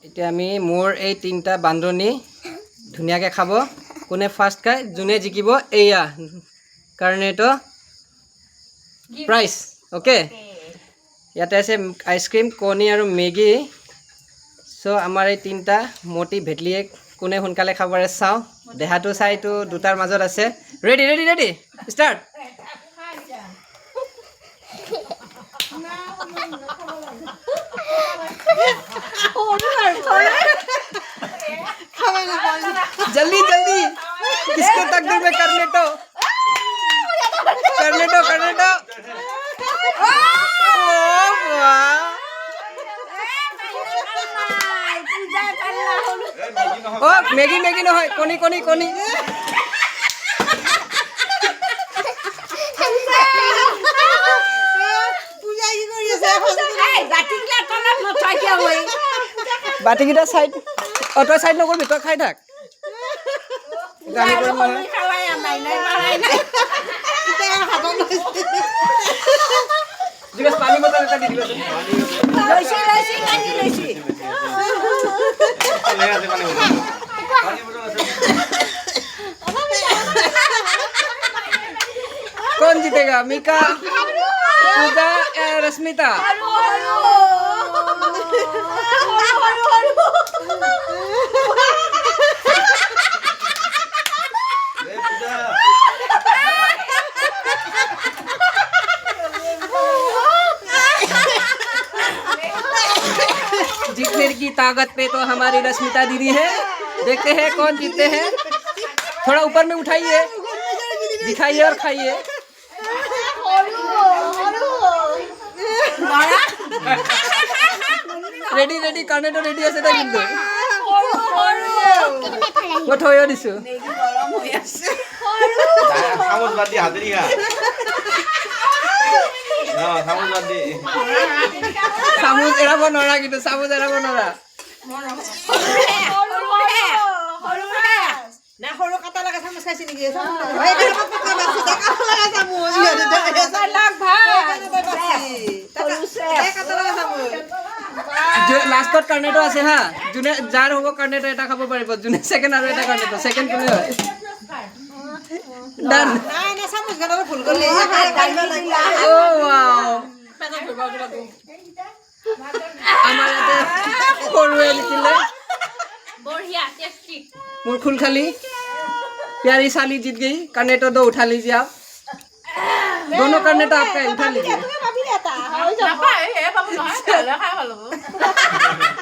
এতিয়া আমি মোৰ এই তিনিটা বান্ধনি ধুনীয়াকৈ খাব কোনে ফাৰ্ষ্ট খায় যোনে জিকিব এয়া কৰ্নেটো প্ৰাইজ অ'কে ইয়াতে আছে আইচক্ৰীম কণী আৰু মেগী চ' আমাৰ এই তিনিটা মটি ভেটলিয়ে কোনে সোনকালে খাব পাৰে চাওঁ দেহাটো চাইটো দুটাৰ মাজত আছে ৰেডি ৰেডি ৰেডি ষ্টাৰ্ট जल्दी जल्दी किसके तकदीर में कर्नेटो कर्नेटो कर्नेटो ओ मैगी मैगी নহয় কণী কণী কণী বাটিকেইটা সাইড অটো সাইড নকৰিবি তই খাই থাক পানী বটল এটা দি দিবচোন कौन जीतेगा मिका पूजा या रश्मिता जीतने की ताकत पे तो हमारी रश्मिता दीदी है देखते हैं कौन जीतते हैं थोड़ा ऊपर में उठाइए दिखाइए और खाइए रेडी रेडी करने तो रेडी আছে তাই কিন্তু মই থৈ দিছো চামুচ বাদ দি হাতেৰি খা চামুচ বাদ দি চামুচ এৰাব নোৱাৰা কিন্তু চামুচ এৰাব নোৱাৰা না সৰু কাটা লাগা চামুচ খাইছি নেকি ভাই এটা পকা মাছ দেখা লাগা চামুচ ইহতে লাগ ভাই কাটা লাগা চামুচ লাষ্টত কৰ্নেটো আছে হা যোনে যাৰ হ'ব কৰ্নেটো এটা খাব পাৰিব যোনে সেকেন্ড আৰু এটা কৰ্নেটো সেকেন্ড কোনে হয় ডান নাই না চামুচ গনৰ ভুল কৰিলে ও ওয়াও আমাৰ ইয়াতে সৰুৱে লিখিলে बढ़िया टेस्टी মোৰ খুল খালি प्यारी साली जीत गई कर्नेटो दो उठा लीजिए आप दोनों कर्नेटो आपका उठा लीजिए नापाय हे बाबू নহয় খাই ভাল হ'ব